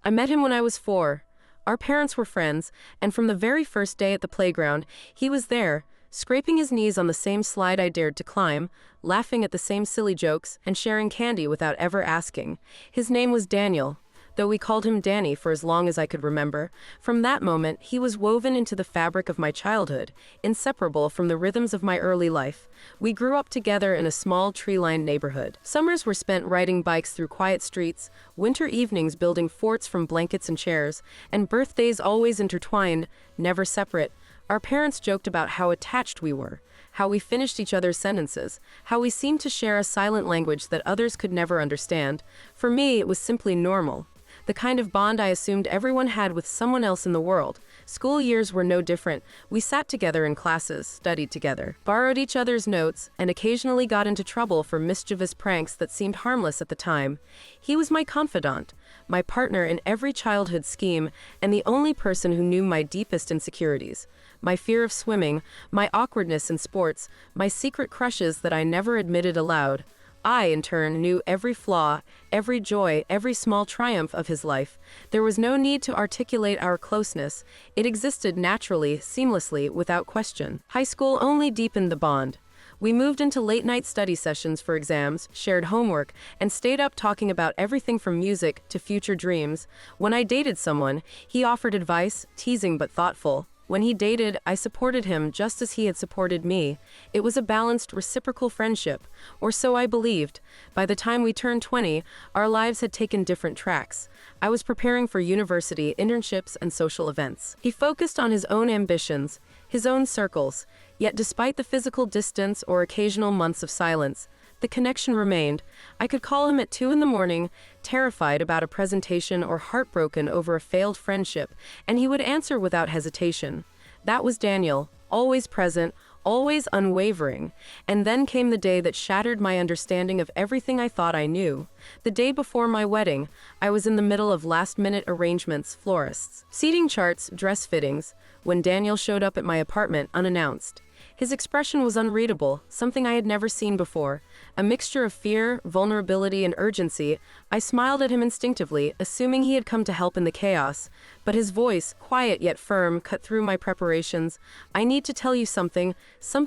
I met him when I was 4. Our parents were friends, and from the very first day at the playground, he was there, scraping his knees on the same slide I dared to climb, laughing at the same silly jokes, and sharing candy without ever asking. His name was Daniel, though we called him Danny for as long as I could remember. From that moment, he was woven into the fabric of my childhood, inseparable from the rhythms of my early life. We grew up together in a small tree-lined neighborhood. Summers were spent riding bikes through quiet streets, winter evenings building forts from blankets and chairs, and birthdays always intertwined, never separate. Our parents joked about how attached we were, how we finished each other's sentences, how we seemed to share a silent language that others could never understand. For me, it was simply normal. The kind of bond I assumed everyone had with someone else in the world. School years were no different. We sat together in classes, studied together, borrowed each other's notes, and occasionally got into trouble for mischievous pranks that seemed harmless at the time. He was my confidant, my partner in every childhood scheme, and the only person who knew my deepest insecurities. My fear of swimming, my awkwardness in sports, my secret crushes that I never admitted aloud. I, in turn, knew every flaw, every joy, every small triumph of his life. There was no need to articulate our closeness. It existed naturally, seamlessly, without question. High school only deepened the bond. We moved into late-night study sessions for exams, shared homework, and stayed up talking about everything from music to future dreams. When I dated someone, he offered advice, teasing but thoughtful. When he dated, I supported him just as he had supported me. It was a balanced, reciprocal friendship, or so I believed. By the time we turned 20, our lives had taken different tracks. I was preparing for university, internships, and social events. He focused on his own ambitions, his own circles, yet despite the physical distance or occasional months of silence, the connection remained. I could call him at 2 in the morning, terrified about a presentation or heartbroken over a failed friendship, and he would answer without hesitation. That was Daniel, always present, always unwavering. And then came the day that shattered my understanding of everything I thought I knew. The day before my wedding, I was in the middle of last-minute arrangements, florists, seating charts, dress fittings, when Daniel showed up at my apartment unannounced. His expression was unreadable, something I had never seen before. A mixture of fear, vulnerability, and urgency. I smiled at him instinctively, assuming he had come to help in the chaos. But his voice, quiet yet firm, cut through my preparations. "I need to tell you something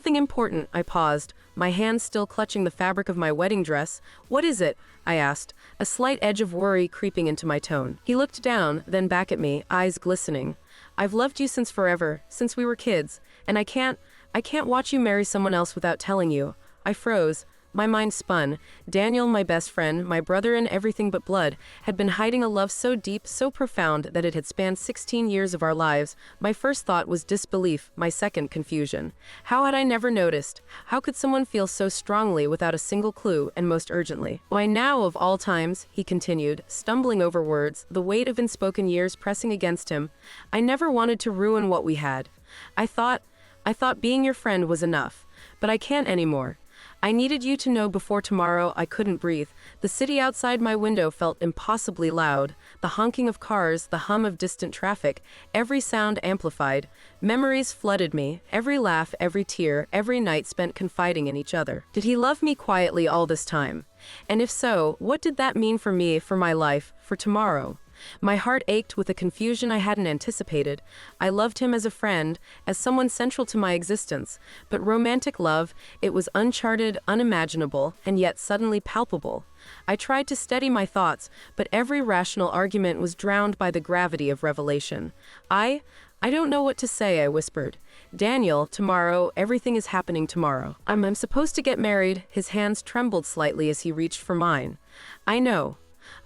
important," I paused, my hands still clutching the fabric of my wedding dress. "What is it?" I asked, a slight edge of worry creeping into my tone. He looked down, then back at me, eyes glistening. "I've loved you since forever, since we were kids, and I can't watch you marry someone else without telling you." I froze. My mind spun. Daniel, my best friend, my brother in everything but blood, had been hiding a love so deep, so profound, that it had spanned 16 years of our lives. My first thought was disbelief, my second confusion. How had I never noticed? How could someone feel so strongly without a single clue, and most urgently? "Why now, of all times," he continued, stumbling over words, the weight of unspoken years pressing against him. "I never wanted to ruin what we had. I thought being your friend was enough, but I can't anymore. I needed you to know before tomorrow." I couldn't breathe. The city outside my window felt impossibly loud. The honking of cars, the hum of distant traffic, every sound amplified. Memories flooded me, every laugh, every tear, every night spent confiding in each other. Did he love me quietly all this time? And if so, what did that mean for me, for my life, for tomorrow? My heart ached with a confusion I hadn't anticipated. I loved him as a friend, as someone central to my existence. But romantic love, it was uncharted, unimaginable, and yet suddenly palpable. I tried to steady my thoughts, but every rational argument was drowned by the gravity of revelation. I don't know what to say," I whispered. "Daniel, tomorrow, everything is happening tomorrow. I'm supposed to get married." His hands trembled slightly as he reached for mine. "I know.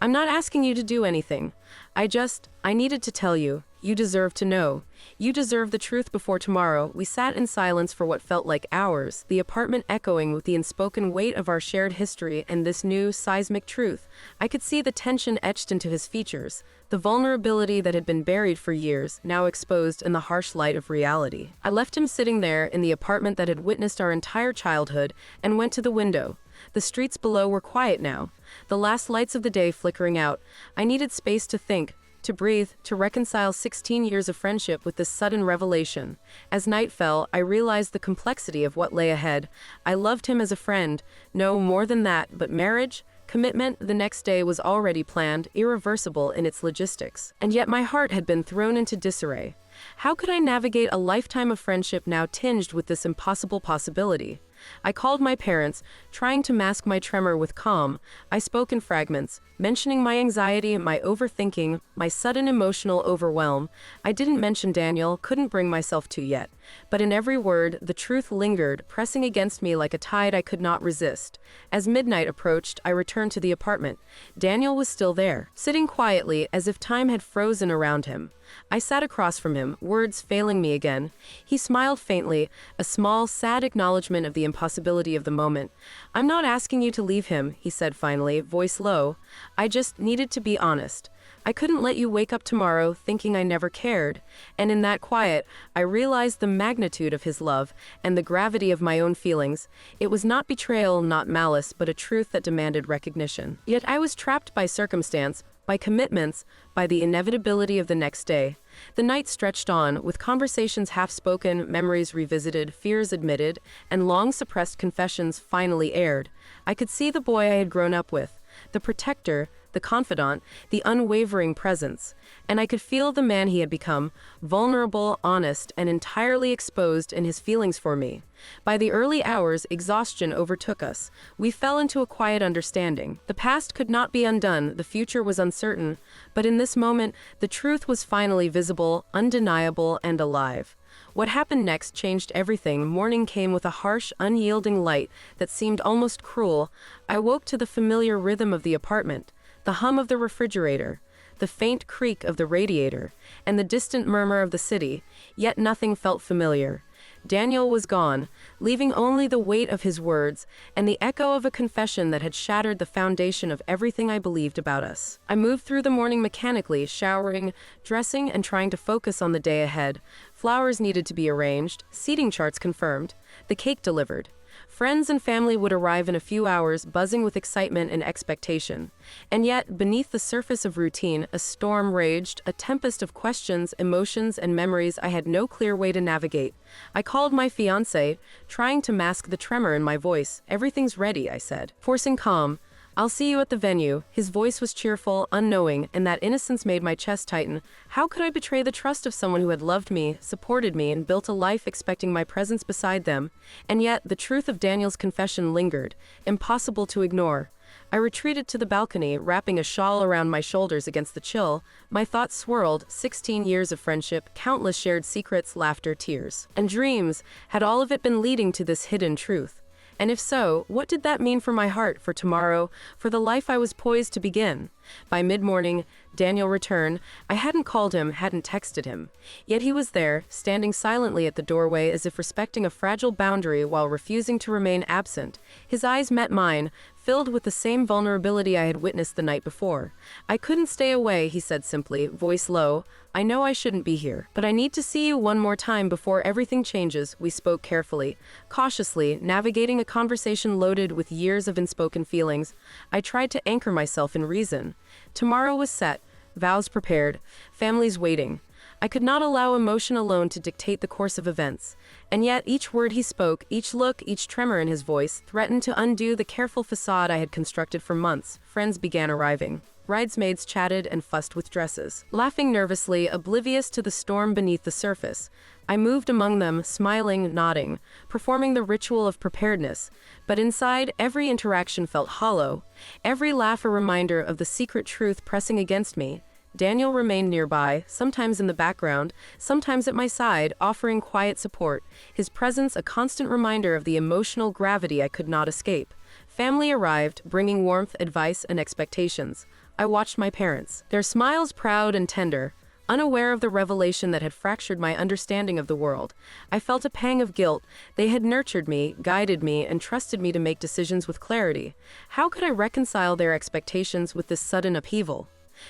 I'm not asking you to do anything. I needed to tell you. You deserve to know. You deserve the truth before tomorrow." We sat in silence for what felt like hours, the apartment echoing with the unspoken weight of our shared history and this new, seismic truth. I could see the tension etched into his features, the vulnerability that had been buried for years, now exposed in the harsh light of reality. I left him sitting there in the apartment that had witnessed our entire childhood and went to the window. The streets below were quiet now, the last lights of the day flickering out. I needed space to think, to breathe, to reconcile 16 years of friendship with this sudden revelation. As night fell, I realized the complexity of what lay ahead. I loved him as a friend, no more than that, but marriage? Commitment the next day was already planned, irreversible in its logistics. And yet my heart had been thrown into disarray. How could I navigate a lifetime of friendship now tinged with this impossible possibility? I called my parents, trying to mask my tremor with calm. I spoke in fragments, mentioning my anxiety, my overthinking, my sudden emotional overwhelm. I didn't mention Daniel, couldn't bring myself to yet. But in every word, the truth lingered, pressing against me like a tide I could not resist. As midnight approached, I returned to the apartment. Daniel was still there, sitting quietly as if time had frozen around him. I sat across from him, words failing me again. He smiled faintly, a small, sad acknowledgement of the impossibility of the moment. "I'm not asking you to leave him," he said finally, voice low. "I just needed to be honest. I couldn't let you wake up tomorrow thinking I never cared." And in that quiet, I realized the magnitude of his love and the gravity of my own feelings. It was not betrayal, not malice, but a truth that demanded recognition. Yet I was trapped by circumstance, by commitments, by the inevitability of the next day. The night stretched on, with conversations half-spoken, memories revisited, fears admitted, and long-suppressed confessions finally aired. I could see the boy I had grown up with, the protector, the confidant, the unwavering presence. And I could feel the man he had become, vulnerable, honest, and entirely exposed in his feelings for me. By the early hours, exhaustion overtook us. We fell into a quiet understanding. The past could not be undone, the future was uncertain, but in this moment, the truth was finally visible, undeniable, and alive. What happened next changed everything. Morning came with a harsh, unyielding light that seemed almost cruel. I woke to the familiar rhythm of the apartment, the hum of the refrigerator, the faint creak of the radiator, and the distant murmur of the city, yet nothing felt familiar. Daniel was gone, leaving only the weight of his words and the echo of a confession that had shattered the foundation of everything I believed about us. I moved through the morning mechanically, showering, dressing, and trying to focus on the day ahead. Flowers needed to be arranged, seating charts confirmed, the cake delivered. Friends and family would arrive in a few hours, buzzing with excitement and expectation. And yet, beneath the surface of routine, a storm raged, a tempest of questions, emotions, and memories I had no clear way to navigate. I called my fiancé, trying to mask the tremor in my voice. "Everything's ready," I said, forcing calm. "I'll see you at the venue." His voice was cheerful, unknowing, and that innocence made my chest tighten. How could I betray the trust of someone who had loved me, supported me, and built a life expecting my presence beside them? And yet, the truth of Daniel's confession lingered, impossible to ignore. I retreated to the balcony, wrapping a shawl around my shoulders against the chill. My thoughts swirled, 16 years of friendship, countless shared secrets, laughter, tears, and dreams. Had all of it been leading to this hidden truth? And if so, what did that mean for my heart, for tomorrow, for the life I was poised to begin? By mid-morning, Daniel returned. I hadn't called him, hadn't texted him. Yet he was there, standing silently at the doorway as if respecting a fragile boundary while refusing to remain absent. His eyes met mine, filled with the same vulnerability I had witnessed the night before. "I couldn't stay away," he said simply, voice low. "I know I shouldn't be here, but I need to see you one more time before everything changes." We spoke carefully, cautiously, navigating a conversation loaded with years of unspoken feelings. I tried to anchor myself in reason. Tomorrow was set, vows prepared, families waiting. I could not allow emotion alone to dictate the course of events. And yet each word he spoke, each look, each tremor in his voice, threatened to undo the careful facade I had constructed for months. Friends began arriving. Bridesmaids chatted and fussed with dresses, laughing nervously, oblivious to the storm beneath the surface. I moved among them, smiling, nodding, performing the ritual of preparedness. But inside, every interaction felt hollow, every laugh a reminder of the secret truth pressing against me. Daniel remained nearby, sometimes in the background, sometimes at my side, offering quiet support, his presence a constant reminder of the emotional gravity I could not escape. Family arrived, bringing warmth, advice, and expectations. I watched my parents, their smiles proud and tender, unaware of the revelation that had fractured my understanding of the world. I felt a pang of guilt. They had nurtured me, guided me, and trusted me to make decisions with clarity. How could I reconcile their expectations with this sudden upheaval?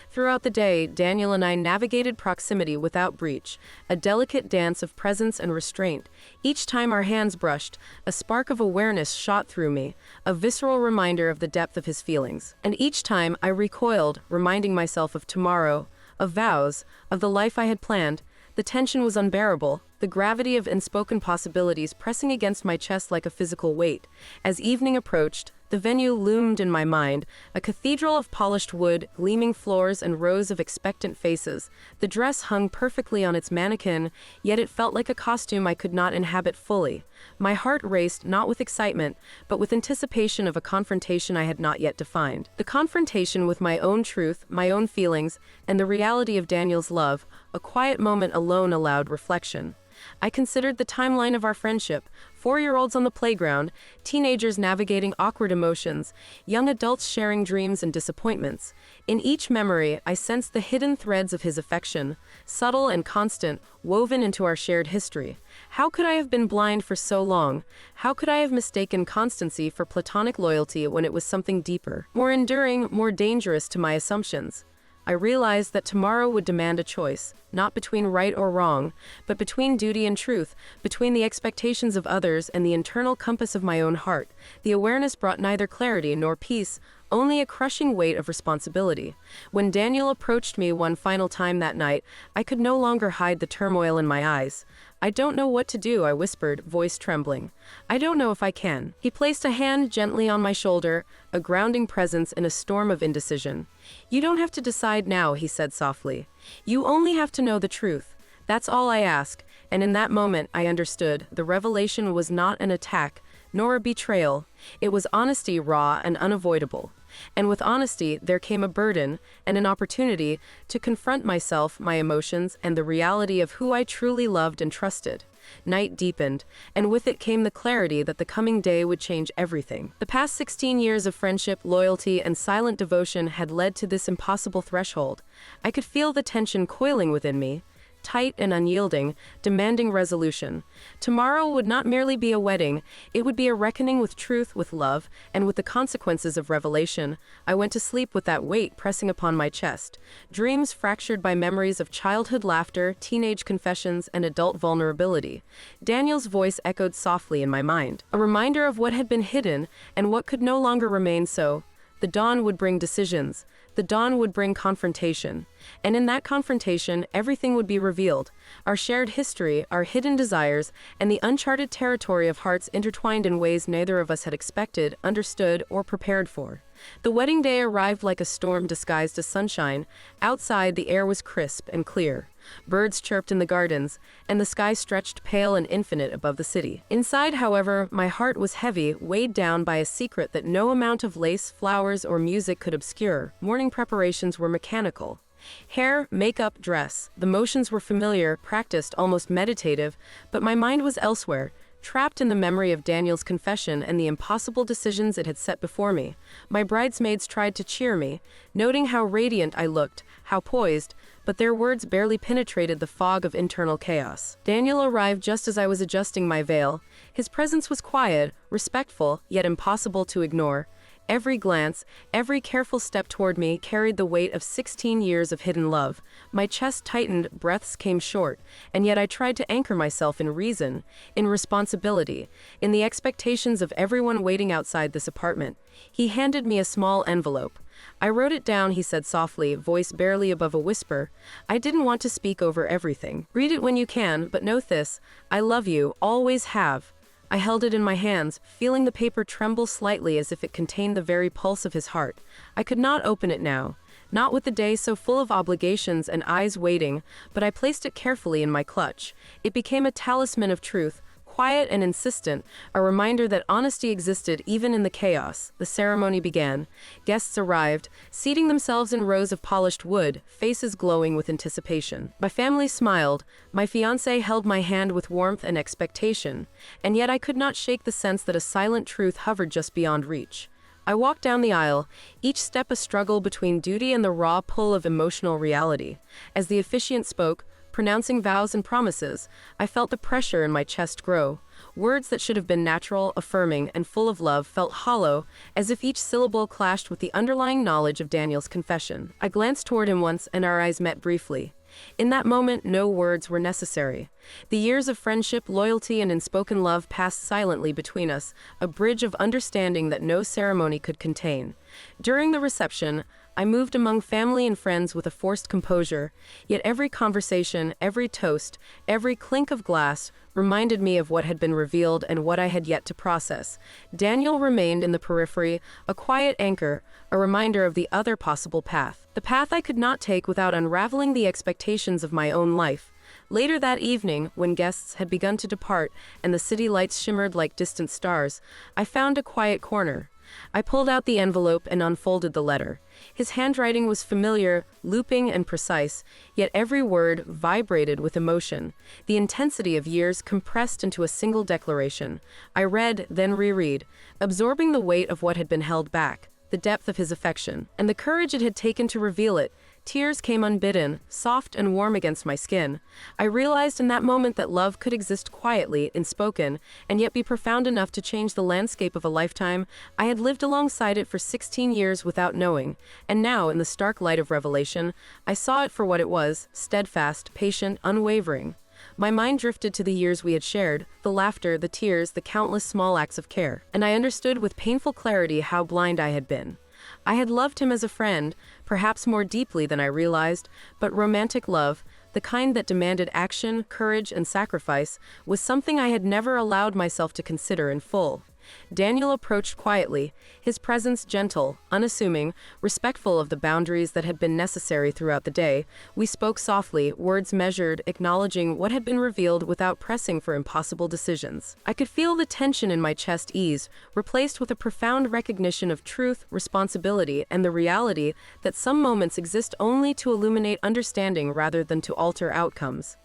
Throughout the day, Daniel and I navigated proximity without breach, a delicate dance of presence and restraint. Each time our hands brushed, a spark of awareness shot through me, a visceral reminder of the depth of his feelings. And each time I recoiled, reminding myself of tomorrow, of vows, of the life I had planned. The tension was unbearable, the gravity of unspoken possibilities pressing against my chest like a physical weight. As evening approached, The venue loomed in my mind, a cathedral of polished wood, gleaming floors, and rows of expectant faces. The dress hung perfectly on its mannequin, yet it felt like a costume I could not inhabit fully. My heart raced not with excitement, but with anticipation of a confrontation I had not yet defined. The confrontation with my own truth, my own feelings, and the reality of Daniel's love. A quiet moment alone allowed reflection. I considered the timeline of our friendship: 4-year-olds on the playground, teenagers navigating awkward emotions, young adults sharing dreams and disappointments. In each memory, I sensed the hidden threads of his affection, subtle and constant, woven into our shared history. How could I have been blind for so long? How could I have mistaken constancy for platonic loyalty when it was something deeper, more enduring, more dangerous to my assumptions? I realized that tomorrow would demand a choice, not between right or wrong, but between duty and truth, between the expectations of others and the internal compass of my own heart. The awareness brought neither clarity nor peace, only a crushing weight of responsibility. When Daniel approached me one final time that night, I could no longer hide the turmoil in my eyes. "I don't know what to do," I whispered, voice trembling. "I don't know if I can." He placed a hand gently on my shoulder, a grounding presence in a storm of indecision. "You don't have to decide now," he said softly. "You only have to know the truth. That's all I ask." And in that moment, I understood. The revelation was not an attack, nor a betrayal. It was honesty, raw and unavoidable. And with honesty, there came a burden and an opportunity to confront myself, my emotions, and the reality of who I truly loved and trusted. Night deepened, and with it came the clarity that the coming day would change everything. The past 16 years of friendship, loyalty, and silent devotion had led to this impossible threshold. I could feel the tension coiling within me, tight and unyielding, demanding resolution. Tomorrow would not merely be a wedding, it would be a reckoning with truth, with love, and with the consequences of revelation. I went to sleep with that weight pressing upon my chest. Dreams fractured by memories of childhood laughter, teenage confessions, and adult vulnerability. Daniel's voice echoed softly in my mind, a reminder of what had been hidden and what could no longer remain so. The dawn would bring decisions. The dawn would bring confrontation. And in that confrontation, everything would be revealed. Our shared history, our hidden desires, and the uncharted territory of hearts intertwined in ways neither of us had expected, understood, or prepared for. The wedding day arrived like a storm disguised as sunshine. Outside, the air was crisp and clear. Birds chirped in the gardens, and the sky stretched pale and infinite above the city. Inside, however, my heart was heavy, weighed down by a secret that no amount of lace, flowers, or music could obscure. Morning preparations were mechanical. Hair, makeup, dress. The motions were familiar, practiced, almost meditative, but my mind was elsewhere, trapped in the memory of Daniel's confession and the impossible decisions it had set before me. My bridesmaids tried to cheer me, noting how radiant I looked, how poised, but their words barely penetrated the fog of internal chaos. Daniel arrived just as I was adjusting my veil. His presence was quiet, respectful, yet impossible to ignore. Every glance, every careful step toward me carried the weight of 16 years of hidden love. My chest tightened, breaths came short, and yet I tried to anchor myself in reason, in responsibility, in the expectations of everyone waiting outside this apartment. He handed me a small envelope. "I wrote it down," he said softly, voice barely above a whisper. "I didn't want to speak over everything. Read it when you can, but note this: I love you, always have." I held it in my hands, feeling the paper tremble slightly as if it contained the very pulse of his heart. I could not open it now, not with the day so full of obligations and eyes waiting, but I placed it carefully in my clutch. It became a talisman of truth, quiet and insistent, a reminder that honesty existed even in the chaos. The ceremony began. Guests arrived, seating themselves in rows of polished wood, faces glowing with anticipation. My family smiled. My fiancé held my hand with warmth and expectation, and yet I could not shake the sense that a silent truth hovered just beyond reach. I walked down the aisle, each step a struggle between duty and the raw pull of emotional reality. As the officiant spoke, pronouncing vows and promises, I felt the pressure in my chest grow. Words that should have been natural, affirming, and full of love felt hollow, as if each syllable clashed with the underlying knowledge of Daniel's confession. I glanced toward him once, and our eyes met briefly. In that moment, no words were necessary. The years of friendship, loyalty, and unspoken love passed silently between us, a bridge of understanding that no ceremony could contain. During the reception, I moved among family and friends with a forced composure, yet every conversation, every toast, every clink of glass reminded me of what had been revealed and what I had yet to process. Daniel remained in the periphery, a quiet anchor, a reminder of the other possible path. The path I could not take without unraveling the expectations of my own life. Later that evening, when guests had begun to depart and the city lights shimmered like distant stars, I found a quiet corner. I pulled out the envelope and unfolded the letter. His handwriting was familiar, looping and precise, yet every word vibrated with emotion, the intensity of years compressed into a single declaration. I read, then reread, absorbing the weight of what had been held back, the depth of his affection, and the courage it had taken to reveal it. Tears came unbidden, soft and warm against my skin. I realized in that moment that love could exist quietly, unspoken, and yet be profound enough to change the landscape of a lifetime. I had lived alongside it for 16 years without knowing, and now, in the stark light of revelation, I saw it for what it was, steadfast, patient, unwavering. My mind drifted to the years we had shared, the laughter, the tears, the countless small acts of care, and I understood with painful clarity how blind I had been. I had loved him as a friend, perhaps more deeply than I realized, but romantic love, the kind that demanded action, courage, and sacrifice, was something I had never allowed myself to consider in full. Daniel approached quietly, his presence gentle, unassuming, respectful of the boundaries that had been necessary throughout the day. We spoke softly, words measured, acknowledging what had been revealed without pressing for impossible decisions. I could feel the tension in my chest ease, replaced with a profound recognition of truth, responsibility, and the reality that some moments exist only to illuminate understanding rather than to alter outcomes.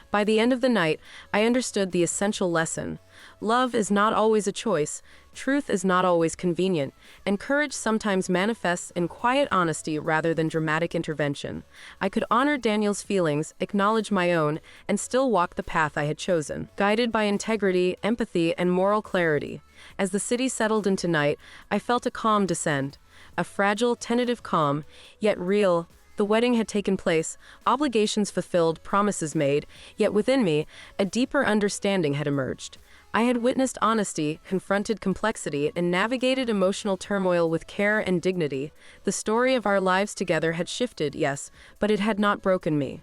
By the end of the night, I understood the essential lesson. Love is not always a choice, truth is not always convenient, and courage sometimes manifests in quiet honesty rather than dramatic intervention. I could honor Daniel's feelings, acknowledge my own, and still walk the path I had chosen, guided by integrity, empathy, and moral clarity. As the city settled into night, I felt a calm descend, a fragile, tentative calm, yet real. The wedding had taken place, obligations fulfilled, promises made, yet within me, a deeper understanding had emerged. I had witnessed honesty, confronted complexity, and navigated emotional turmoil with care and dignity. The story of our lives together had shifted, yes, but it had not broken me.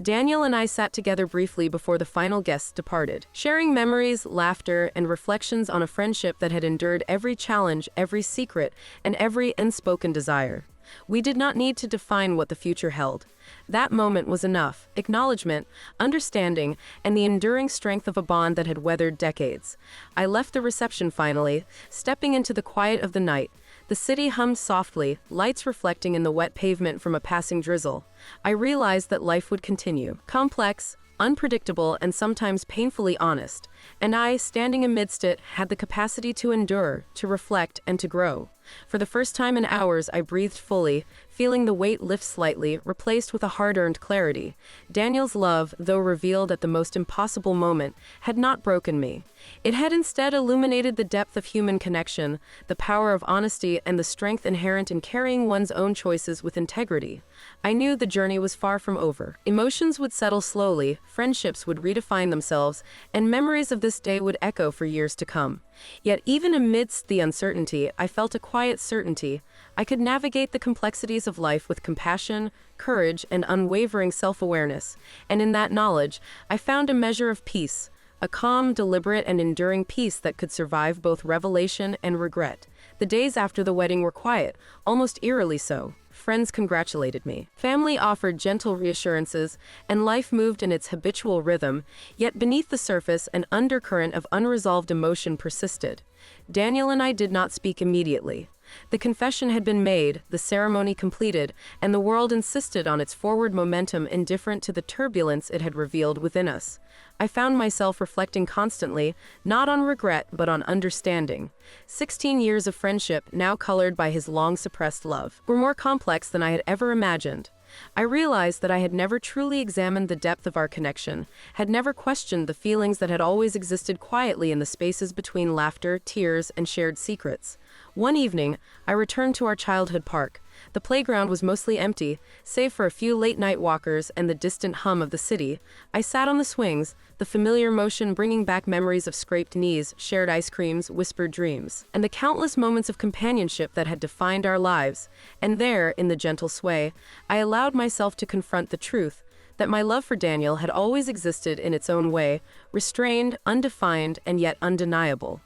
Daniel and I sat together briefly before the final guests departed, sharing memories, laughter, and reflections on a friendship that had endured every challenge, every secret, and every unspoken desire. We did not need to define what the future held. That moment was enough: acknowledgement, understanding, and the enduring strength of a bond that had weathered decades. I left the reception finally, stepping into the quiet of the night. The city hummed softly, lights reflecting in the wet pavement from a passing drizzle. I realized that life would continue, complex, unpredictable, and sometimes painfully honest, and I, standing amidst it, had the capacity to endure, to reflect, and to grow. For the first time in hours, I breathed fully, feeling the weight lift slightly, replaced with a hard-earned clarity. Daniel's love, though revealed at the most impossible moment, had not broken me. It had instead illuminated the depth of human connection, the power of honesty, and the strength inherent in carrying one's own choices with integrity. I knew the journey was far from over. Emotions would settle slowly, friendships would redefine themselves, and memories of this day would echo for years to come. Yet even amidst the uncertainty, I felt a quiet certainty. I could navigate the complexities of life with compassion, courage, and unwavering self-awareness, and in that knowledge, I found a measure of peace, a calm, deliberate, and enduring peace that could survive both revelation and regret. The days after the wedding were quiet, almost eerily so. Friends congratulated me. Family offered gentle reassurances, and life moved in its habitual rhythm, yet beneath the surface an undercurrent of unresolved emotion persisted. Daniel and I did not speak immediately. The confession had been made, the ceremony completed, and the world insisted on its forward momentum indifferent to the turbulence it had revealed within us. I found myself reflecting constantly, not on regret, but on understanding. 16 years of friendship, now colored by his long-suppressed love, were more complex than I had ever imagined. I realized that I had never truly examined the depth of our connection, had never questioned the feelings that had always existed quietly in the spaces between laughter, tears, and shared secrets. One evening, I returned to our childhood park. The playground was mostly empty, save for a few late-night walkers and the distant hum of the city. I sat on the swings, the familiar motion bringing back memories of scraped knees, shared ice creams, whispered dreams, and the countless moments of companionship that had defined our lives. And there, in the gentle sway, I allowed myself to confront the truth that my love for Daniel had always existed in its own way, restrained, undefined, and yet undeniable.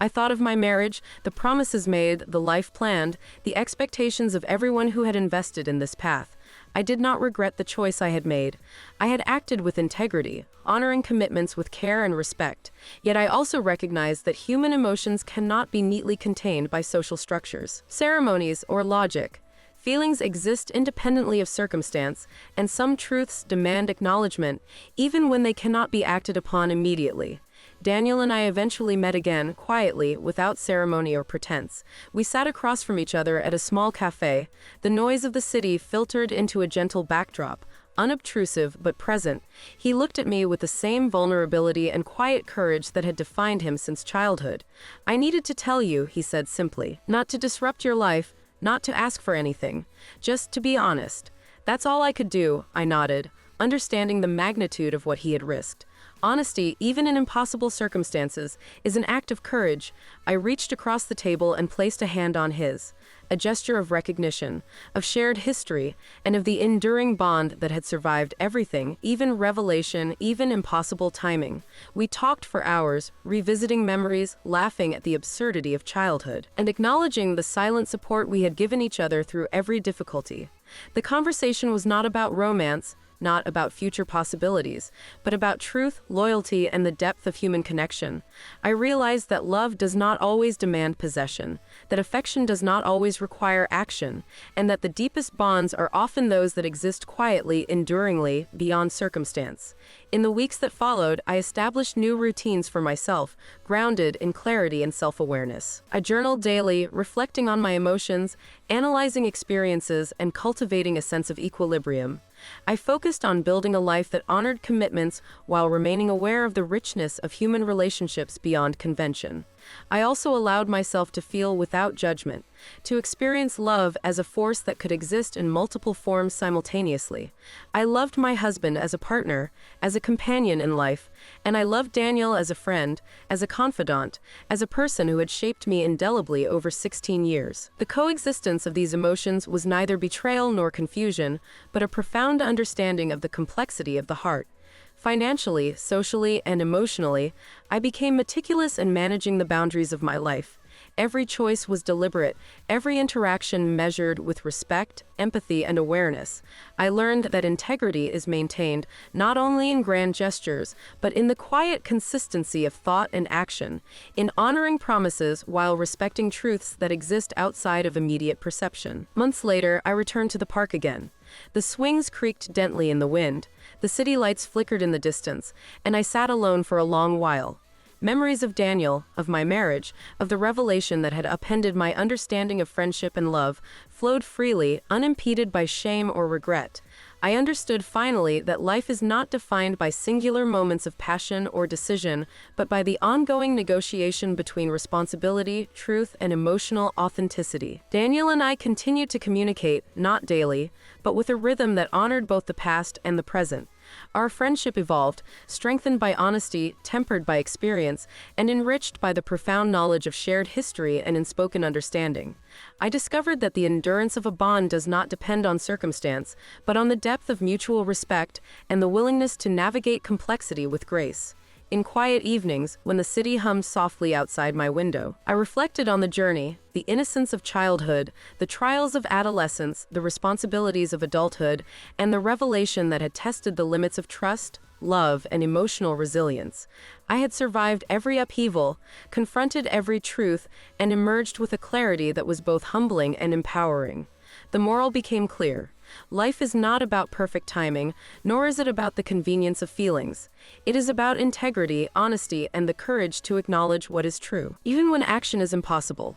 I thought of my marriage, the promises made, the life planned, the expectations of everyone who had invested in this path. I did not regret the choice I had made. I had acted with integrity, honoring commitments with care and respect. Yet I also recognized that human emotions cannot be neatly contained by social structures, ceremonies, or logic. Feelings exist independently of circumstance, and some truths demand acknowledgement, even when they cannot be acted upon immediately. Daniel and I eventually met again, quietly, without ceremony or pretense. We sat across from each other at a small cafe, the noise of the city filtered into a gentle backdrop, unobtrusive but present. He looked at me with the same vulnerability and quiet courage that had defined him since childhood. "I needed to tell you," he said simply, "not to disrupt your life, not to ask for anything, just to be honest." "That's all I could do," I nodded, understanding the magnitude of what he had risked. Honesty, even in impossible circumstances, is an act of courage. I reached across the table and placed a hand on his, a gesture of recognition, of shared history, and of the enduring bond that had survived everything, even revelation, even impossible timing. We talked for hours, revisiting memories, laughing at the absurdity of childhood, and acknowledging the silent support we had given each other through every difficulty. The conversation was not about romance, not about future possibilities, but about truth, loyalty, and the depth of human connection. I realized that love does not always demand possession, that affection does not always require action, and that the deepest bonds are often those that exist quietly, enduringly, beyond circumstance. In the weeks that followed, I established new routines for myself, grounded in clarity and self-awareness. I journaled daily, reflecting on my emotions, analyzing experiences, and cultivating a sense of equilibrium. I focused on building a life that honored commitments while remaining aware of the richness of human relationships beyond convention. I also allowed myself to feel without judgment, to experience love as a force that could exist in multiple forms simultaneously. I loved my husband as a partner, as a companion in life, and I loved Daniel as a friend, as a confidant, as a person who had shaped me indelibly over 16 years. The coexistence of these emotions was neither betrayal nor confusion, but a profound understanding of the complexity of the heart. Financially, socially, and emotionally, I became meticulous in managing the boundaries of my life. Every choice was deliberate, every interaction measured with respect, empathy, and awareness. I learned that integrity is maintained not only in grand gestures, but in the quiet consistency of thought and action, in honoring promises while respecting truths that exist outside of immediate perception. Months later, I returned to the park again. The swings creaked gently in the wind, the city lights flickered in the distance, and I sat alone for a long while. Memories of Daniel, of my marriage, of the revelation that had upended my understanding of friendship and love, flowed freely, unimpeded by shame or regret. I understood finally that life is not defined by singular moments of passion or decision, but by the ongoing negotiation between responsibility, truth, and emotional authenticity. Daniel and I continued to communicate, not daily, but with a rhythm that honored both the past and the present. Our friendship evolved, strengthened by honesty, tempered by experience, and enriched by the profound knowledge of shared history and unspoken understanding. I discovered that the endurance of a bond does not depend on circumstance, but on the depth of mutual respect and the willingness to navigate complexity with grace. In quiet evenings, when the city hummed softly outside my window, I reflected on the journey, the innocence of childhood, the trials of adolescence, the responsibilities of adulthood, and the revelation that had tested the limits of trust, love, and emotional resilience. I had survived every upheaval, confronted every truth, and emerged with a clarity that was both humbling and empowering. The moral became clear. Life is not about perfect timing, nor is it about the convenience of feelings. It is about integrity, honesty, and the courage to acknowledge what is true, even when action is impossible.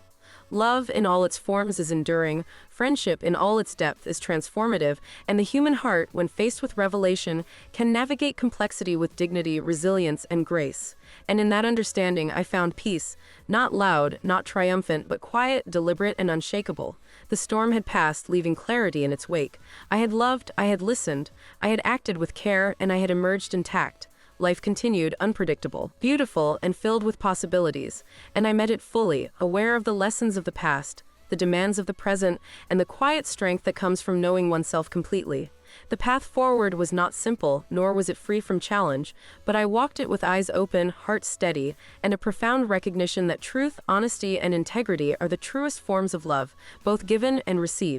Love in all its forms is enduring, friendship in all its depth is transformative, and the human heart, when faced with revelation, can navigate complexity with dignity, resilience, and grace. And in that understanding, I found peace, not loud, not triumphant, but quiet, deliberate, and unshakable. The storm had passed, leaving clarity in its wake. I had loved, I had listened, I had acted with care, and I had emerged intact. Life continued, unpredictable, beautiful, and filled with possibilities, and I met it fully, aware of the lessons of the past, the demands of the present, and the quiet strength that comes from knowing oneself completely. The path forward was not simple, nor was it free from challenge, but I walked it with eyes open, heart steady, and a profound recognition that truth, honesty, and integrity are the truest forms of love, both given and received.